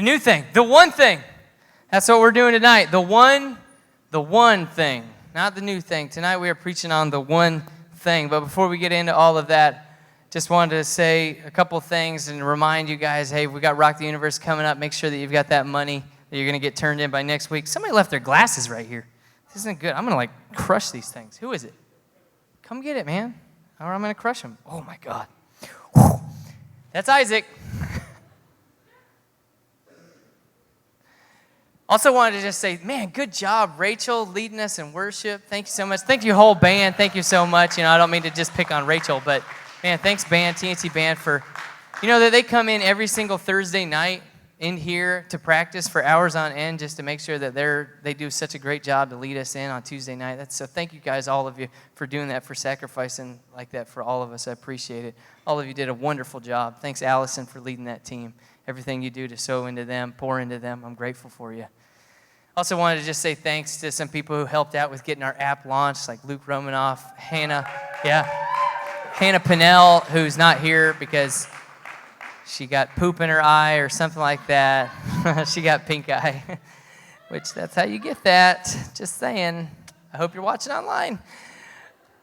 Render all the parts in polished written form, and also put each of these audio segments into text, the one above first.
The new thing, the one thing. That's what we're doing tonight. The one thing, not the new thing. Tonight we are preaching on the one thing. But before we get into all of that, just wanted to say a couple things and remind you guys, hey, we got Rock the Universe coming up. Make sure that you've got that money that you're going to get turned in by next week. Somebody left their glasses right here. This isn't good. I'm going to crush these things. Who is it? Come get it, man. Or I'm going to crush them. Oh, my God. Whew. That's Isaac. Also wanted to just say, man, good job, Rachel, leading us in worship. Thank you so much. Thank you, whole band. Thank you so much. I don't mean to just pick on Rachel, but, man, thanks, band, TNT Band, for, that they come in every single Thursday night in here to practice for hours on end just to make sure that they do such a great job to lead us in on Tuesday night. So thank you guys, all of you, for doing that, for sacrificing like that for all of us. I appreciate it. All of you did a wonderful job. Thanks, Allison, for leading that team. Everything you do to sow into them, pour into them, I'm grateful for you. Also wanted to just say thanks to some people who helped out with getting our app launched, like Luke Romanoff, Hannah Pinnell, who's not here because she got poop in her eye or something like that. She got pink eye, which that's how you get that. Just saying. I hope you're watching online.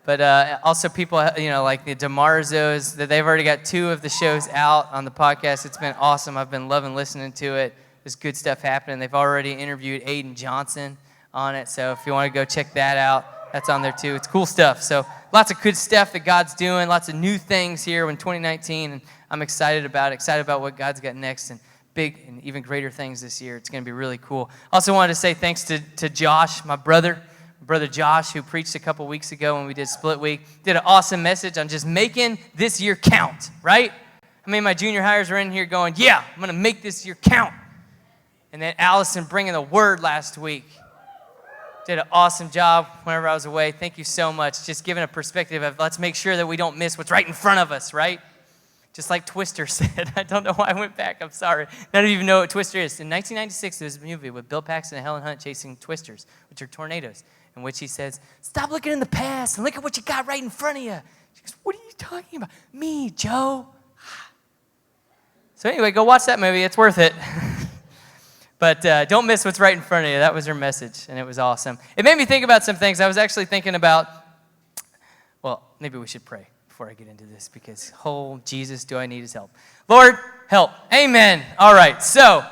But also people, like the DeMarzos, that they've already got 2 of the shows out on the podcast. It's been awesome. I've been loving listening to it. There's good stuff happening. They've already interviewed Aiden Johnson on it. So if you want to go check that out, that's on there too. It's cool stuff. So lots of good stuff that God's doing. Lots of new things here in 2019. And I'm excited about what God's got next and big and even greater things this year. It's going to be really cool. Also wanted to say thanks to Josh, my brother Josh, who preached a couple weeks ago when we did Split Week. Did an awesome message on just making this year count, right? I mean, my junior hires were in here going, yeah, I'm going to make this year count. And then Allison bringing the word last week. Did an awesome job whenever I was away. Thank you so much. Just giving a perspective of let's make sure that we don't miss what's right in front of us, right? Just like Twister said. I don't know why I went back. I'm sorry. None of you even know what Twister is. In 1996, there was a movie with Bill Paxton and Helen Hunt chasing twisters, which are tornadoes, in which he says, stop looking in the past and look at what you got right in front of you. She goes, what are you talking about? Me, Joe. So anyway, go watch that movie. It's worth it. But don't miss what's right in front of you. That was her message, and it was awesome. It made me think about some things. I was actually thinking about, well, maybe we should pray before I get into this because, oh, Jesus, do I need his help. Lord, help. Amen. All right, so,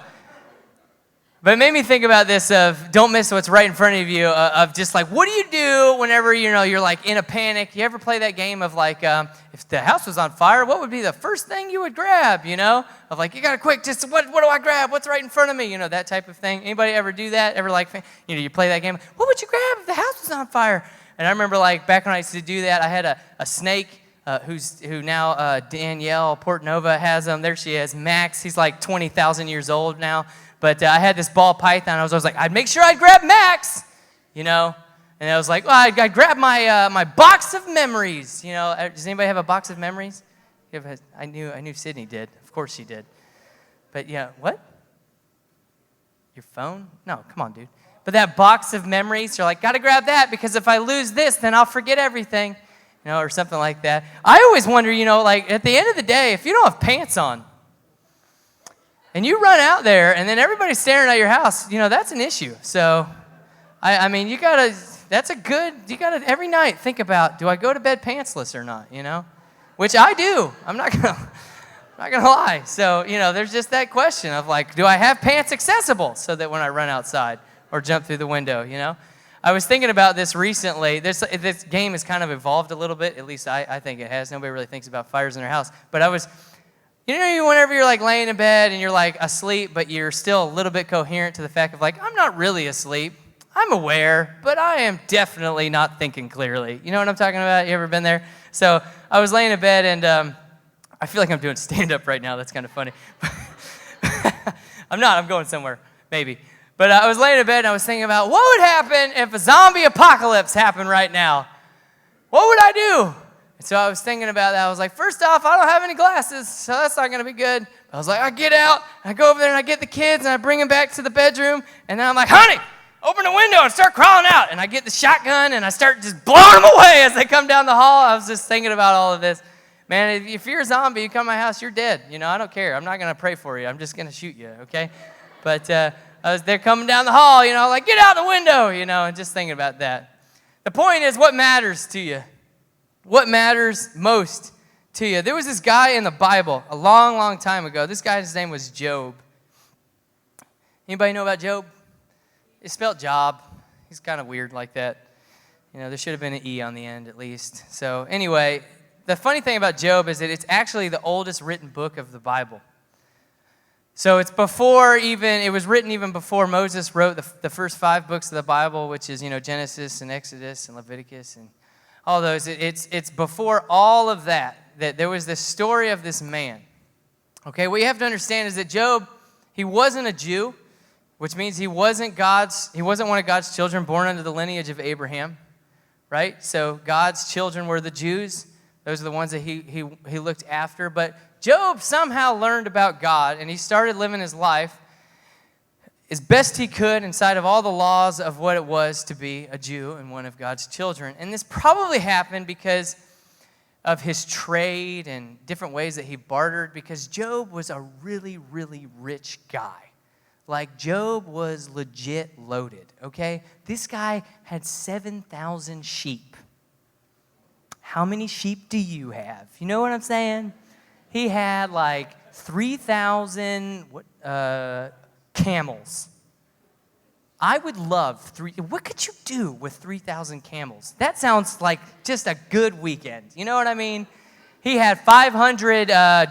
but it made me think about this of don't miss what's right in front of you, of just like, what do you do whenever, you're like in a panic? You ever play that game of like, if the house was on fire, what would be the first thing you would grab, Of like, you got to quick, just what do I grab? What's right in front of me? That type of thing. Anybody ever do that? Ever like, you play that game? What would you grab if the house was on fire? And I remember like back when I used to do that, I had a snake who now Danielle Portnova has him. There she is, Max. He's like 20,000 years old now. But I had this ball python. I was always like, I'd make sure I'd grab Max, And I was like, well, I'd grab my box of memories. Does anybody have a box of memories? I knew Sydney did. Of course she did. But yeah, what? Your phone? No, come on, dude. But that box of memories, you're like, got to grab that because if I lose this, then I'll forget everything, or something like that. I always wonder, like at the end of the day, if you don't have pants on, and you run out there, and then everybody's staring at your house, that's an issue. So, I mean, you gotta every night think about, do I go to bed pantsless or not, Which I do. I'm not gonna lie. So, there's just that question of like, do I have pants accessible so that when I run outside or jump through the window, I was thinking about this recently. This game has kind of evolved a little bit, at least I think it has. Nobody really thinks about fires in their house. But I was... whenever you're like laying in bed and you're like asleep, but you're still a little bit coherent to the fact of like, I'm not really asleep. I'm aware, but I am definitely not thinking clearly. You know what I'm talking about? You ever been there? So I was laying in bed and I feel like I'm doing stand-up right now. That's kind of funny. I'm not. I'm going somewhere, maybe. But I was laying in bed and I was thinking about what would happen if a zombie apocalypse happened right now? What would I do? And so I was thinking about that. I was like, first off, I don't have any glasses, so that's not going to be good. I was like, I get out, I go over there and I get the kids and I bring them back to the bedroom. And then I'm like, honey, open the window and start crawling out. And I get the shotgun and I start just blowing them away as they come down the hall. I was just thinking about all of this. Man, if you're a zombie, you come to my house, you're dead. I don't care. I'm not going to pray for you. I'm just going to shoot you, okay? But they're coming down the hall, like, get out the window, and just thinking about that. The point is, what matters to you? What matters most to you? There was this guy in the Bible a long, long time ago. This guy, his name was Job. Anybody know about Job? It's spelled job. He's kind of weird like that. There should have been an E on the end at least. So anyway, the funny thing about Job is that it's actually the oldest written book of the Bible. So it was written even before Moses wrote the first 5 books of the Bible, which is, Genesis and Exodus and Leviticus and all those. It's before all of that there was this story of this man. Okay, what you have to understand is that Job, he wasn't a Jew, which means he wasn't one of God's children born under the lineage of Abraham, right? So God's children were the Jews. Those are the ones that he looked after. But Job somehow learned about God, and he started living his life as best he could inside of all the laws of what it was to be a Jew and one of God's children. And this probably happened because of his trade and different ways that he bartered, because Job was a really, really rich guy. Like, Job was legit loaded, okay? This guy had 7,000 sheep. How many sheep do you have? You know what I'm saying? He had like 3,000 camels. I would love what could you do with 3,000 camels? That sounds like just a good weekend. You know what I mean? He had 500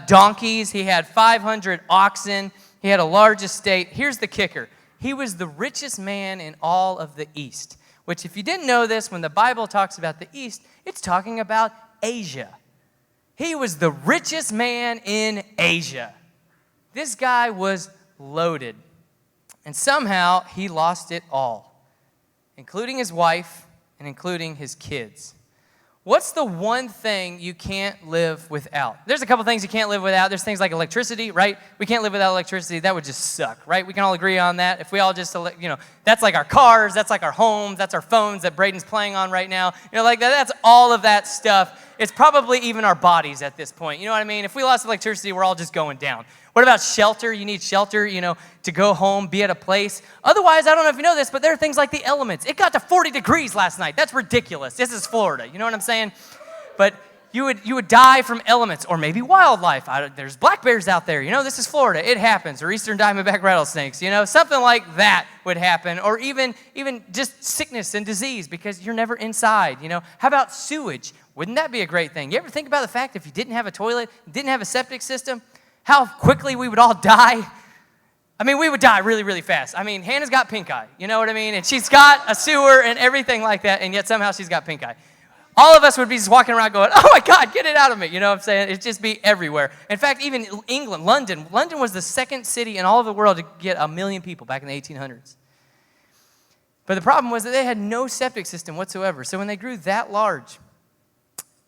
donkeys. He had 500 oxen. He had a large estate. Here's the kicker. He was the richest man in all of the East, which, if you didn't know this, when the Bible talks about the East, it's talking about Asia. He was the richest man in Asia. This guy was loaded. And somehow he lost it all, including his wife and including his kids. What's the one thing you can't live without? There's a couple things you can't live without. There's things like electricity, right? We can't live without electricity. That would just suck, right? We can all agree on that. If we all just, that's like our cars, that's like our homes, that's our phones that Braden's playing on right now. Like that, that's all of that stuff. It's probably even our bodies at this point. You know what I mean? If we lost electricity, we're all just going down. What about shelter? You need shelter, to go home, be at a place. Otherwise, I don't know if you know this, but there are things like the elements. It got to 40 degrees last night. That's ridiculous. This is Florida. You know what I'm saying? But you would die from elements, or maybe wildlife. There's black bears out there. This is Florida. It happens. Or eastern diamondback rattlesnakes. Something like that would happen. Or even just sickness and disease because you're never inside. How about sewage? Wouldn't that be a great thing? You ever think about the fact if you didn't have a toilet, didn't have a septic system, how quickly we would all die? I mean, we would die really, really fast. I mean, Hannah's got pink eye. You know what I mean? And she's got a sewer and everything like that, and yet somehow she's got pink eye. All of us would be just walking around going, oh my God, get it out of me. You know what I'm saying? It'd just be everywhere. In fact, even England, London was the second city in all of the world to get 1 million people back in the 1800s. But the problem was that they had no septic system whatsoever. So when they grew that large,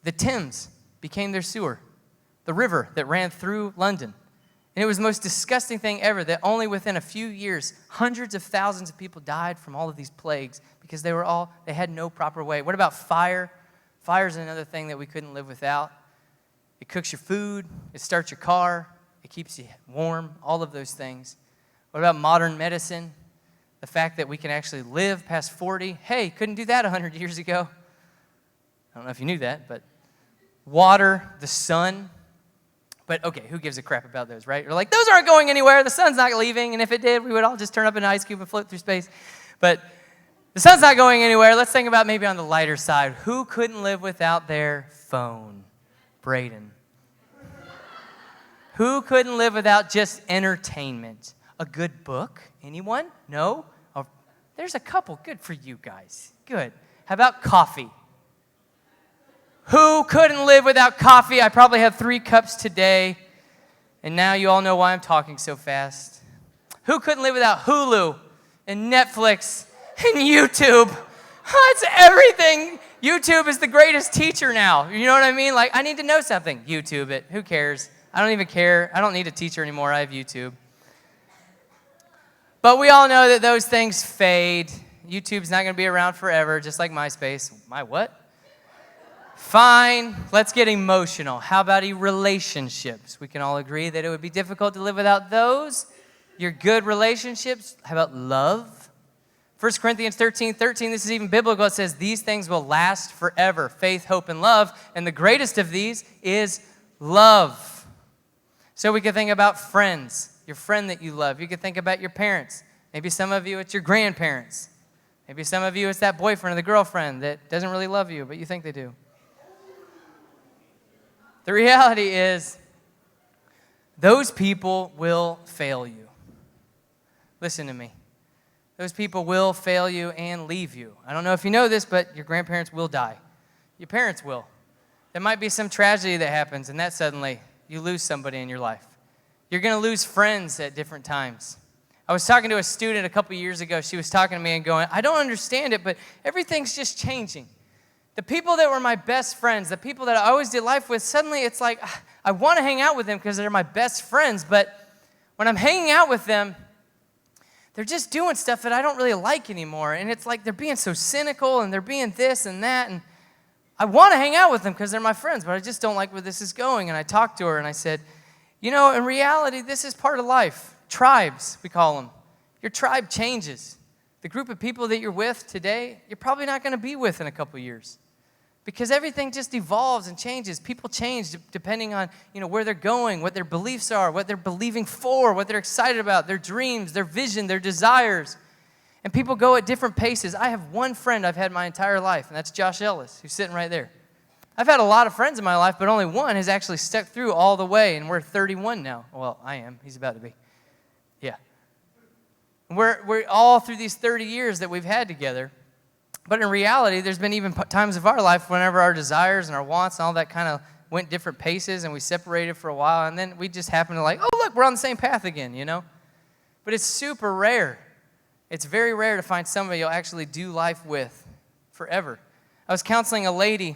the Thames became their sewer, the river that ran through London. And it was the most disgusting thing ever that only within a few years, hundreds of thousands of people died from all of these plagues because they had no proper way. What about fire? Fire is another thing that we couldn't live without. It cooks your food. It starts your car. It keeps you warm, all of those things. What about modern medicine? The fact that we can actually live past 40. Hey, couldn't do that 100 years ago. I don't know if you knew that, but water, the sun. But okay, who gives a crap about those, right? You're like, those aren't going anywhere. The sun's not leaving. And if it did, we would all just turn up an ice cube and float through space. But the sun's not going anywhere. Let's think about maybe on the lighter side. Who couldn't live without their phone? Braden. Who couldn't live without just entertainment? A good book? Anyone? No? Oh, there's a couple. Good for you guys. Good. How about coffee? Who couldn't live without coffee? I probably have 3 cups today. And now you all know why I'm talking so fast. Who couldn't live without Hulu and Netflix and YouTube? It's everything. YouTube is the greatest teacher now. You know what I mean? Like, I need to know something. YouTube it. Who cares? I don't even care. I don't need a teacher anymore. I have YouTube. But we all know that those things fade. YouTube's not going to be around forever, just like MySpace. My what? Fine, let's get emotional. How about relationships? We can all agree that it would be difficult to live without those. your good relationships. How about love? 1 Corinthians 13:13, this is even biblical. It says, these things will last forever. Faith, hope, and love. And the greatest of these is love. So we can think about friends, your friend that you love. You can think about your parents. Maybe some of you, it's your grandparents. Maybe some of you, it's that boyfriend or the girlfriend that doesn't really love you, but you think they do. The reality is, those people will fail you. Listen to me. Those people will fail you and leave you. I don't know if you know this, but your grandparents will die. Your parents will. There might be some tragedy that happens, and that suddenly you lose somebody in your life. You're going to lose friends at different times. I was talking to a student a couple years ago. She was talking to me and going, I don't understand it, but everything's just changing. The people that were my best friends, the people that I always did life with, suddenly it's like, I want to hang out with them because they're my best friends, but when I'm hanging out with them, they're just doing stuff that I don't really like anymore, and it's like they're being so cynical, and they're being this and that, and I want to hang out with them because they're my friends, but I just don't like where this is going, and I talked to her, and I said, you know, in reality, this is part of life. Tribes, we call them. Your tribe changes. The group of people that you're with today, you're probably not going to be with in a couple years. Because everything just evolves and changes. People change depending on, where they're going, what their beliefs are, what they're believing for, what they're excited about, their dreams, their vision, their desires. And people go at different paces. I have one friend I've had my entire life, and that's Josh Ellis, who's sitting right there. I've had a lot of friends in my life, but only one has actually stuck through all the way, and we're 31 now. Well, I am. He's about to be. Yeah. We're all through these 30 years that we've had together. But in reality, there's been even times of our life whenever our desires and our wants and all that kind of went different paces, and we separated for a while, and then we just happened to oh, look, we're on the same path again, But it's super rare. It's very rare to find somebody you'll actually do life with forever. I was counseling a lady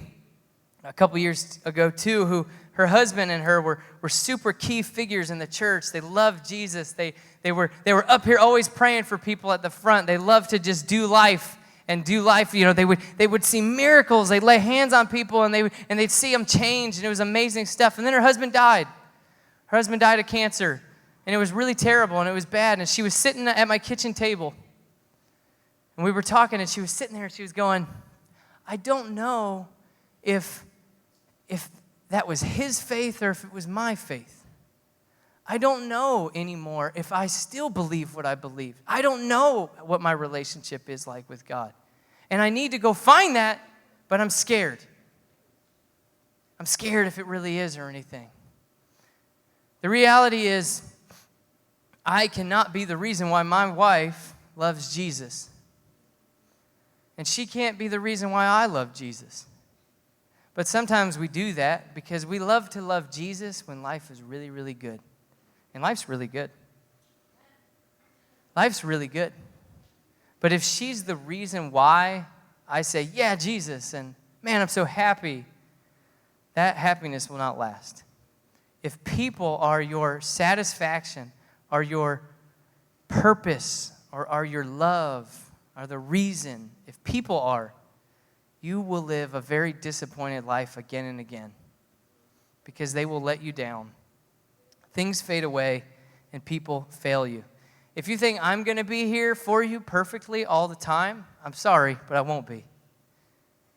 a couple years ago, too, who her husband and her were super key figures in the church. They loved Jesus. They were up here always praying for people at the front. They loved to just do life. And do life, they would see miracles. They'd lay hands on people, and they'd see them change, and it was amazing stuff. And then her husband died. Her husband died of cancer, and it was really terrible, and it was bad. And she was sitting at my kitchen table, and we were talking, and she was sitting there, and she was going, I don't know if that was his faith or if it was my faith. I don't know anymore if I still believe what I believe. I don't know what my relationship is like with God. And I need to go find that, but I'm scared. I'm scared if it really is or anything. The reality is, I cannot be the reason why my wife loves Jesus. And she can't be the reason why I love Jesus. But sometimes we do that because we love to love Jesus when life is really, really good. And life's really good. Life's really good. But if she's the reason why I say, yeah, Jesus, and man, I'm so happy, that happiness will not last. If people are your satisfaction, are your purpose, or are your love, are the reason, if people are, you will live a very disappointed life again and again because they will let you down. Things fade away, and people fail you. If you think I'm going to be here for you perfectly all the time, I'm sorry, but I won't be.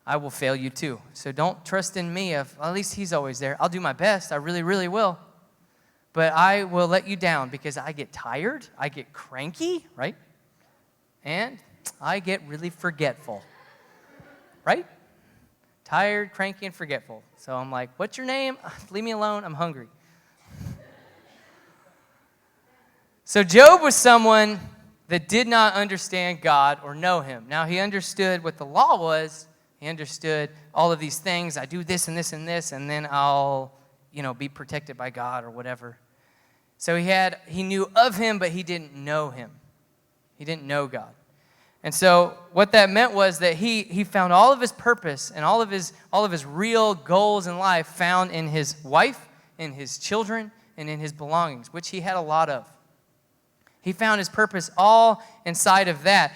I will fail you too. So don't trust in me. At least he's always there. I'll do my best. I really, really will. But I will let you down because I get tired. I get cranky, right? And I get really forgetful, right? Tired, cranky, and forgetful. So I'm like, what's your name? Leave me alone. I'm hungry. So Job was someone that did not understand God or know him. Now, he understood what the law was. He understood all of these things. I do this and this and this, and then I'll, be protected by God or whatever. So he knew of him, but he didn't know him. He didn't know God. And so what that meant was that he found all of his purpose and all of his real goals in life found in his wife, in his children, and in his belongings, which he had a lot of. He found his purpose all inside of that.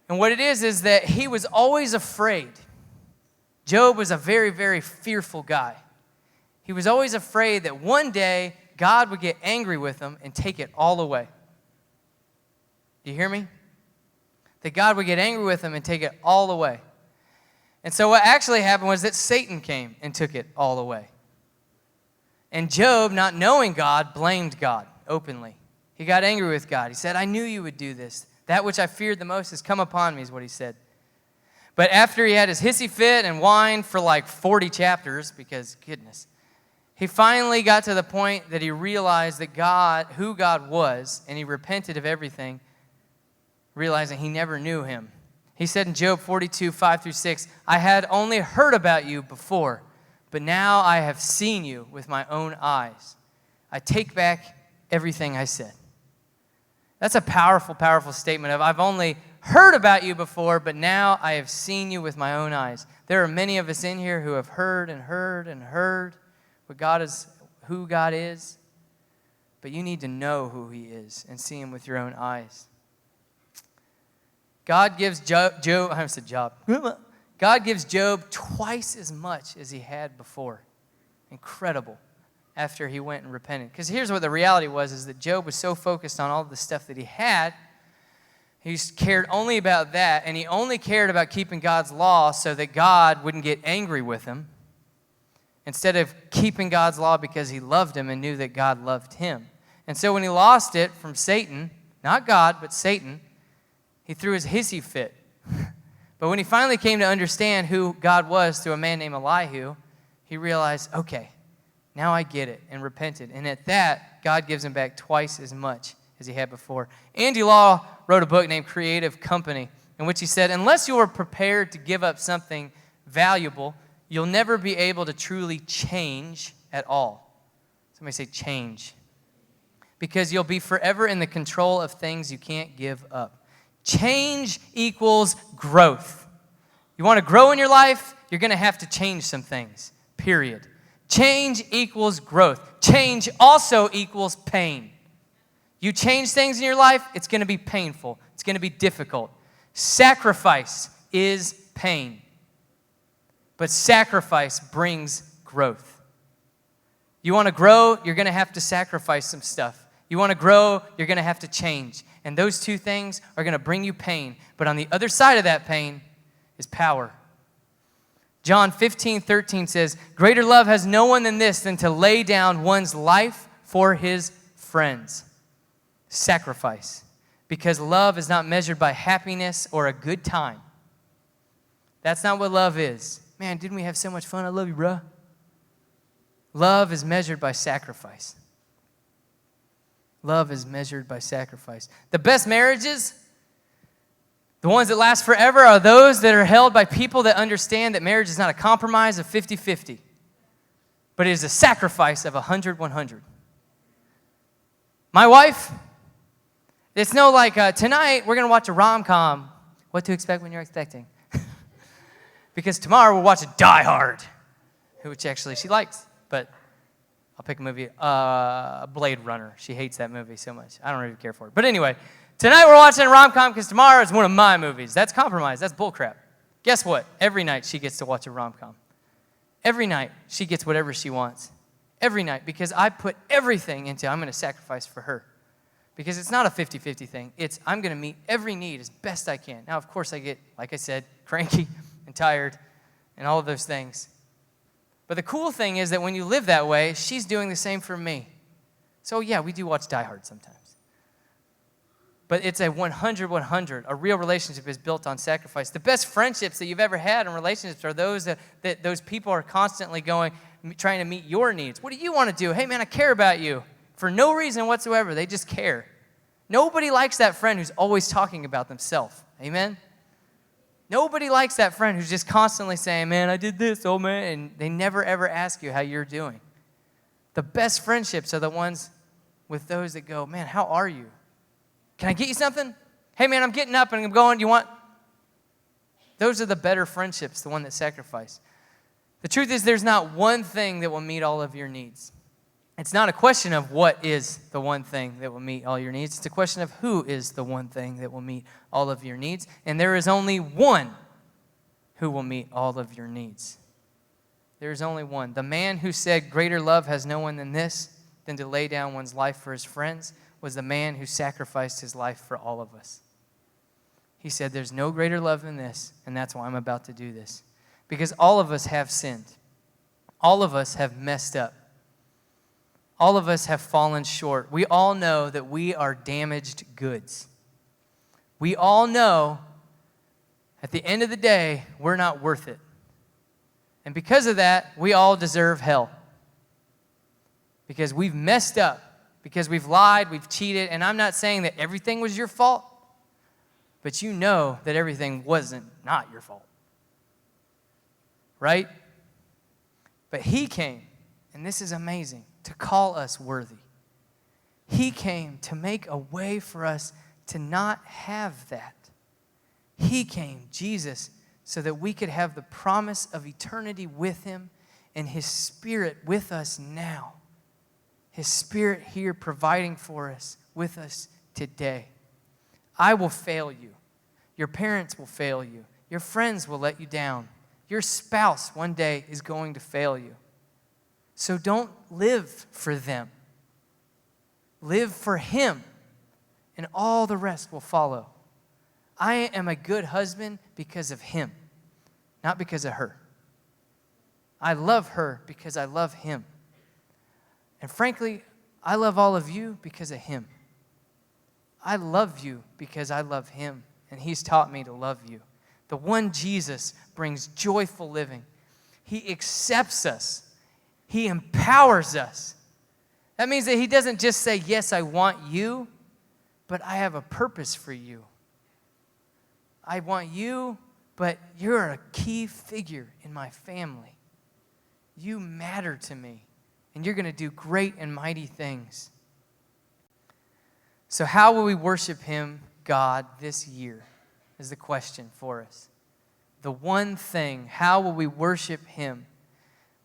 And what it is that he was always afraid. Job was a very, very fearful guy. He was always afraid that one day God would get angry with him and take it all away. Do you hear me? That God would get angry with him and take it all away. And so what actually happened was that Satan came and took it all away. And Job, not knowing God, blamed God openly. He got angry with God. He said, I knew you would do this. That which I feared the most has come upon me, is what he said. But after he had his hissy fit and whined for like 40 chapters, because goodness, he finally got to the point that he realized that God, who God was, and he repented of everything, realizing he never knew him. He said in Job 42, 5-6, I had only heard about you before, but now I have seen you with my own eyes. I take back everything I said. That's a powerful, powerful statement of, I've only heard about you before, but now I have seen you with my own eyes. There are many of us in here who have heard and heard and heard what God is, who God is, but you need to know who he is and see him with your own eyes. God gives Job twice as much as he had before. Incredible. After he went and repented. Because here's what the reality was, is that Job was so focused on all the stuff that he had, he cared only about that, and he only cared about keeping God's law so that God wouldn't get angry with him, instead of keeping God's law because he loved him and knew that God loved him. And so when he lost it from Satan, not God, but Satan, he threw his hissy fit. But when he finally came to understand who God was through a man named Elihu, he realized, okay, now I get it, and repented. And at that, God gives him back twice as much as he had before. Andy Law wrote a book named Creative Company, in which he said, unless you are prepared to give up something valuable, you'll never be able to truly change at all. Somebody say change. Because you'll be forever in the control of things you can't give up. Change equals growth. You want to grow in your life, you're going to have to change some things, period. Change equals growth. Change also equals pain. You change things in your life, it's going to be painful. It's going to be difficult. Sacrifice is pain. But sacrifice brings growth. You want to grow, you're going to have to sacrifice some stuff. You want to grow, you're going to have to change. And those two things are going to bring you pain. But on the other side of that pain is power. John 15:13 says, greater love has no one than this, than to lay down one's life for his friends. Sacrifice. Because love is not measured by happiness or a good time. That's not what love is. Man, didn't we have so much fun? I love you, bruh. Love is measured by sacrifice. Love is measured by sacrifice. The best marriages, the ones that last forever, are those that are held by people that understand that marriage is not a compromise of 50-50, but it is a sacrifice of 100-100. My wife, it's no like, tonight we're going to watch a rom-com. What to expect when you're expecting. Because tomorrow we'll watch a Die Hard, which actually she likes, but I'll pick a movie, Blade Runner. She hates that movie so much. I don't really care for it. But anyway, tonight we're watching a rom-com because tomorrow is one of my movies. That's compromise. That's bullcrap. Guess what? Every night she gets to watch a rom-com. Every night she gets whatever she wants. Every night, because I put everything into I'm going to sacrifice for her. Because it's not a 50-50 thing. It's I'm going to meet every need as best I can. Now, of course, I get, like I said, cranky and tired and all of those things. But the cool thing is that when you live that way, she's doing the same for me. So yeah, we do watch Die Hard sometimes. But it's a 100-100. A real relationship is built on sacrifice. The best friendships that you've ever had in relationships are those that those people are constantly trying to meet your needs. What do you want to do? Hey man, I care about you. For no reason whatsoever, they just care. Nobody likes that friend who's always talking about themselves. Amen? Nobody likes that friend who's just constantly saying, man, I did this, oh man, and they never ever ask you how you're doing. The best friendships are the ones with those that go, man, how are you? Can I get you something? Hey man, I'm getting up and I'm going, you want? Those are the better friendships, the one that sacrifice. The truth is there's not one thing that will meet all of your needs. It's not a question of what is the one thing that will meet all your needs. It's a question of who is the one thing that will meet all of your needs. And there is only one who will meet all of your needs. There is only one. The man who said, greater love has no one than this, than to lay down one's life for his friends was the man who sacrificed his life for all of us. He said, there's no greater love than this, and that's why I'm about to do this. Because all of us have sinned. All of us have messed up. All of us have fallen short. We all know that we are damaged goods. We all know at the end of the day, we're not worth it. And because of that, we all deserve hell. Because we've messed up. Because we've lied, we've cheated. And I'm not saying that everything was your fault. But you know that everything wasn't not your fault. Right? But he came, and this is amazing, to call us worthy. He came to make a way for us to not have that. He came, Jesus, so that we could have the promise of eternity with him and his Spirit with us now. His Spirit here providing for us, with us today. I will fail you. Your parents will fail you. Your friends will let you down. Your spouse one day is going to fail you. So don't live for them. Live for him, and all the rest will follow. I am a good husband because of him, not because of her. I love her because I love him. And frankly, I love all of you because of him. I love you because I love him, and he's taught me to love you. The one Jesus brings joyful living. He accepts us. He empowers us. That means that he doesn't just say, yes, I want you, but I have a purpose for you. I want you, but you're a key figure in my family. You matter to me, and you're going to do great and mighty things. So how will we worship him, God, this year is the question for us. The one thing, how will we worship him?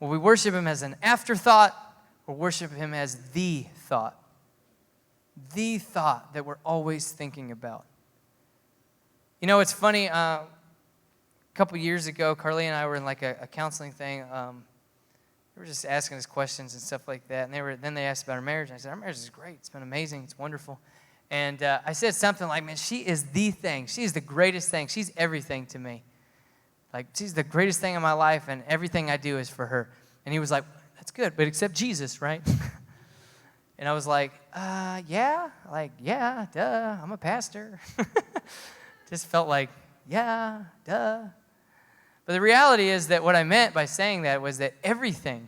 Will we worship him as an afterthought or worship him as the thought? The thought that we're always thinking about. You know, it's funny, a couple years ago, Carly and I were in like a counseling thing. We were just asking us questions and stuff like that. And then they asked about our marriage. And I said, our marriage is great. It's been amazing. It's wonderful. And I said something like, man, she is the thing. She is the greatest thing. She's everything to me. Like, she's the greatest thing in my life, and everything I do is for her. And he was like, that's good, but except Jesus, right? And I was like, yeah. Like, yeah, duh, I'm a pastor. Just felt like, yeah, duh. But the reality is that what I meant by saying that was that everything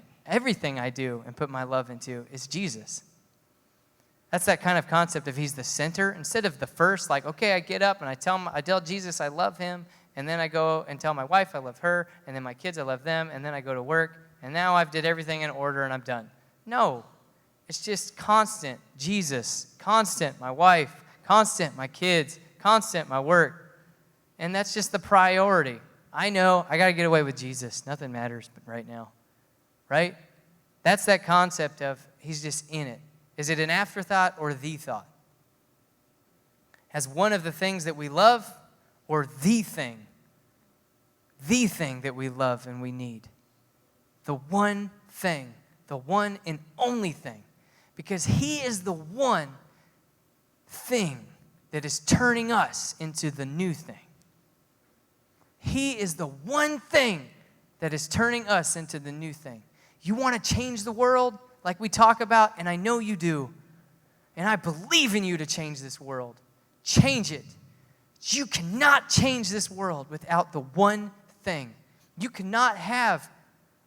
I do and put my love into is Jesus. That's that kind of concept of he's the center. Instead of the first, like, okay, I get up and I tell Jesus I love him, and then I go and tell my wife I love her, and then my kids I love them, and then I go to work, and now I've did everything in order and I'm done. No, it's just constant Jesus, constant my wife, constant my kids, constant my work. And that's just the priority. I know I got to get away with Jesus. Nothing matters but right now, right? That's that concept of he's just in it. Is it an afterthought or the thought? As one of the things that we love, or the thing that we love and we need. The one thing, the one and only thing. Because he is the one thing that is turning us into the new thing. He is the one thing that is turning us into the new thing. You want to change the world like we talk about, and I know you do. And I believe in you to change this world. Change it. You cannot change this world without the one thing. You cannot have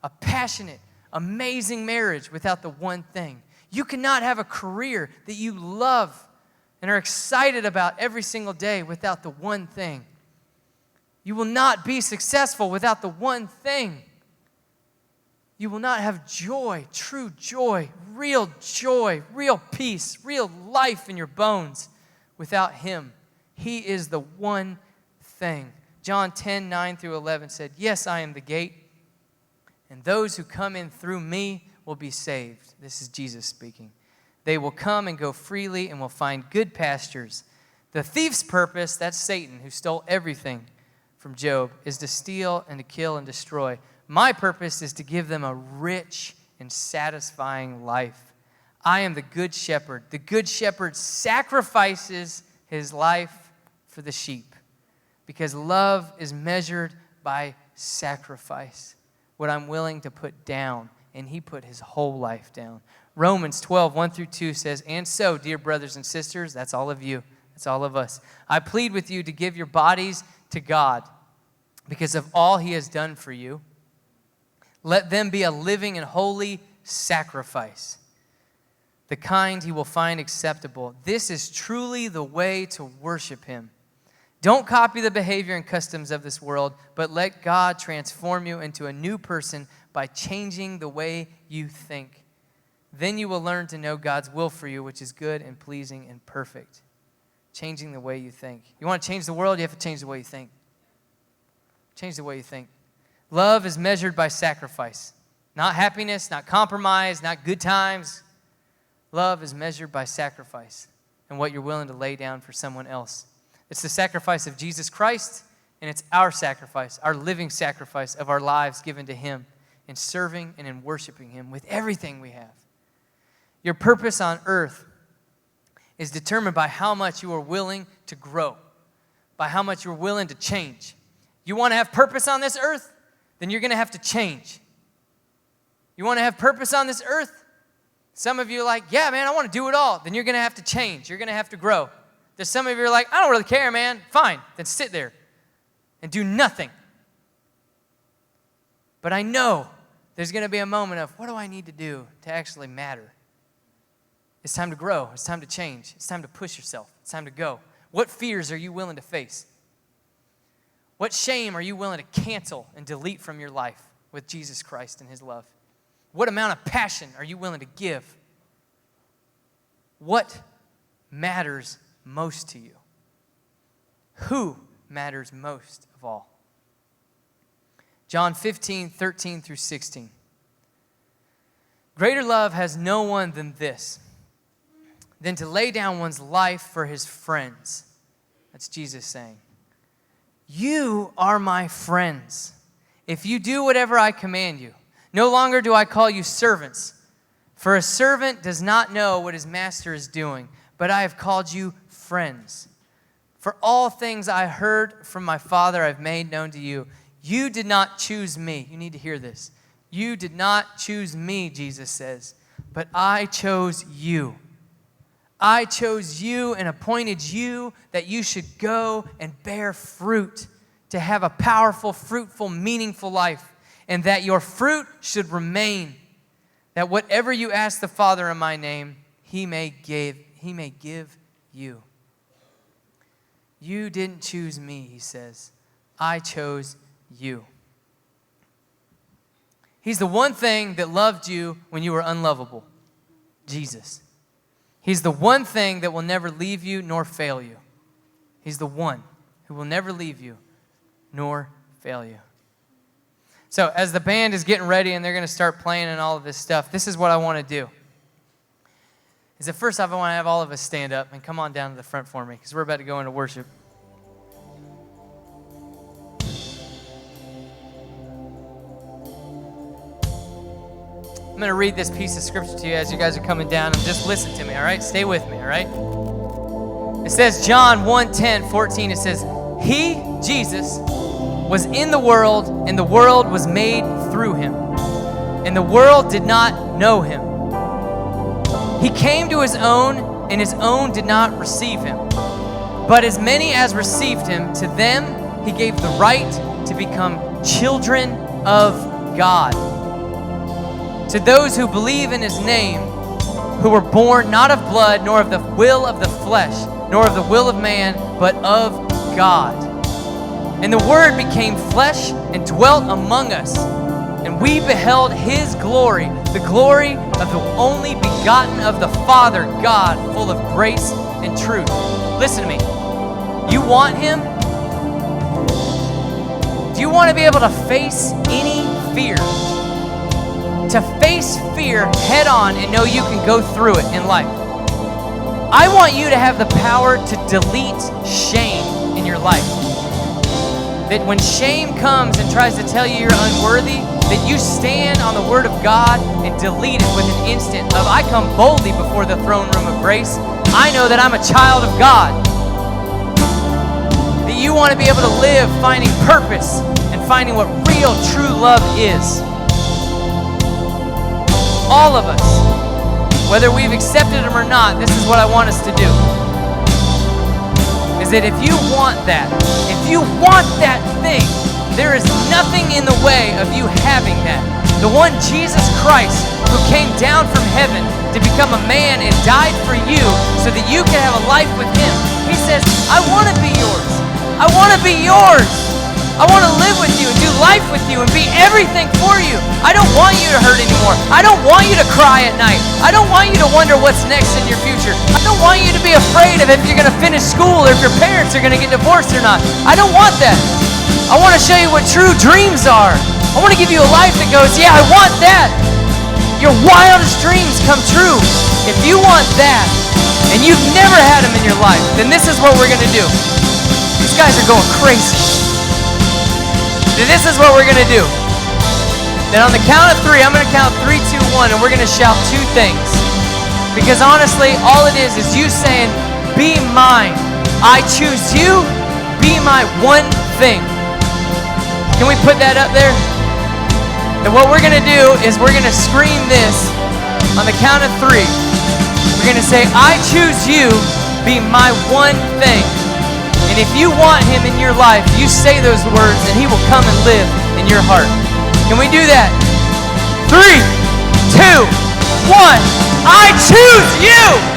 a passionate, amazing marriage without the one thing. You cannot have a career that you love and are excited about every single day without the one thing. You will not be successful without the one thing. You will not have joy, true joy, real peace, real life in your bones without him. He is the one thing. John 10:9-11 said, yes, I am the gate, and those who come in through me will be saved. This is Jesus speaking. They will come and go freely and will find good pastures. The thief's purpose, that's Satan, who stole everything from Job, is to steal and to kill and destroy. My purpose is to give them a rich and satisfying life. I am the good shepherd. The good shepherd sacrifices his life for the sheep because love is measured by sacrifice, what I'm willing to put down, and he put his whole life down. Romans 12, 1-2 says, and so, dear brothers and sisters, that's all of you, that's all of us, I plead with you to give your bodies to God because of all he has done for you. Let them be a living and holy sacrifice, the kind he will find acceptable. This is truly the way to worship him. Don't copy the behavior and customs of this world, but let God transform you into a new person by changing the way you think. Then you will learn to know God's will for you, which is good and pleasing and perfect. Changing the way you think. You want to change the world, you have to change the way you think. Change the way you think. Love is measured by sacrifice. Not happiness, not compromise, not good times. Love is measured by sacrifice and what you're willing to lay down for someone else. It's the sacrifice of Jesus Christ, and it's our sacrifice, our living sacrifice of our lives given to him in serving and in worshiping him with everything we have. Your purpose on earth is determined by how much you are willing to grow, by how much you're willing to change. You want to have purpose on this earth? Then you're going to have to change. You want to have purpose on this earth? Some of you are like, yeah, man, I want to do it all. Then you're going to have to change. You're going to have to grow. There's some of you are like, I don't really care, man. Fine, then sit there and do nothing. But I know there's going to be a moment of, what do I need to do to actually matter? It's time to grow. It's time to change. It's time to push yourself. It's time to go. What fears are you willing to face? What shame are you willing to cancel and delete from your life with Jesus Christ and his love? What amount of passion are you willing to give? What matters most to you? Who matters most of all? John 15, 13-16. Greater love has no one than this, than to lay down one's life for his friends. That's Jesus saying. You are my friends if you do whatever I command you. No longer do I call you servants, for a servant does not know what his master is doing, but I have called you friends. For all things I heard from my Father I've made known to you. You did not choose me. You need to hear this. You did not choose me, Jesus says, but I chose you. I chose you and appointed you that you should go and bear fruit, to have a powerful, fruitful, meaningful life, and that your fruit should remain, that whatever you ask the Father in my name, he may give you. You didn't choose me, he says. I chose you. He's the one thing that loved you when you were unlovable, Jesus. He's the one thing that will never leave you nor fail you. He's the one who will never leave you nor fail you. So as the band is getting ready and they're going to start playing and all of this stuff, this is what I want to do. Is that first off, I want to have all of us stand up and come on down to the front for me because we're about to go into worship. I'm going to read this piece of scripture to you as you guys are coming down, and just listen to me, all right? Stay with me, all right? It says, John 1:10-14, it says, He, Jesus, was in the world, and the world was made through him, and the world did not know him. He came to his own, and his own did not receive him. But as many as received him, to them he gave the right to become children of God. To those who believe in his name, who were born not of blood, nor of the will of the flesh, nor of the will of man, but of God. And the Word became flesh and dwelt among us. And we beheld his glory, the glory of the only begotten of the Father, God, full of grace and truth. Listen to me. You want him? Do you want to be able to face any fear? To face fear head on and know you can go through it in life. I want you to have the power to delete shame in your life. That when shame comes and tries to tell you you're unworthy, that you stand on the Word of God and delete it with an instant of, I come boldly before the throne room of grace. I know that I'm a child of God. That you want to be able to live finding purpose and finding what real, true love is. All of us, whether we've accepted them or not, this is what I want us to do. Is that if you want that thing, there is nothing in the way of you having that. The one Jesus Christ who came down from heaven to become a man and died for you so that you can have a life with him. He says, I want to be yours. I want to be yours. I want to live with you and do life with you and be everything for you. I don't want you to hurt anymore. I don't want you to cry at night. I don't want you to wonder what's next in your future. I don't want you to be afraid of if you're going to finish school or if your parents are going to get divorced or not. I don't want that. I want to show you what true dreams are. I want to give you a life that goes, yeah, I want that. Your wildest dreams come true. If you want that and you've never had them in your life, then this is what we're going to do. These guys are going crazy. This is what we're going to do. Then on the count of 3, I'm going to count 3, 2, 1, and we're going to shout 2 things. Because honestly, all it is you saying, be mine. I choose you. Be my one thing. Can we put that up there? And what we're going to do is we're going to scream this on the count of 3. We're going to say, I choose you. Be my one thing. And if you want him in your life, you say those words and he will come and live in your heart. Can we do that? 3, 2, 1. I choose you.